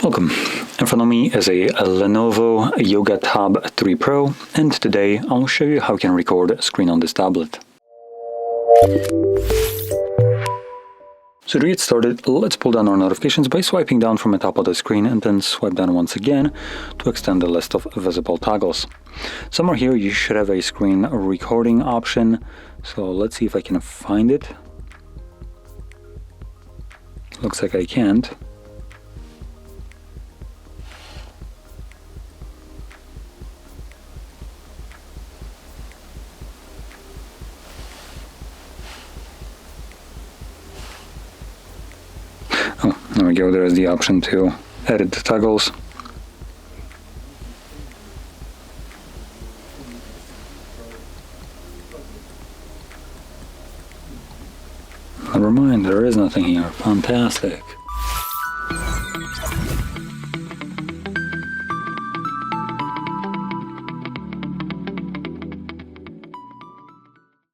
Welcome. In front of me is a LENOVO Yoga Tab 3 Pro, and today I'll show you how you can record a screen on this tablet. So to get started, let's pull down our notifications by swiping down from the top of the screen and then swipe down once again to extend the list of visible toggles. Somewhere here you should have a screen recording option, so let's see if I can find it. Looks like I can't. Oh, there we go, there's the option to edit the toggles. Never mind, there is nothing here. Fantastic.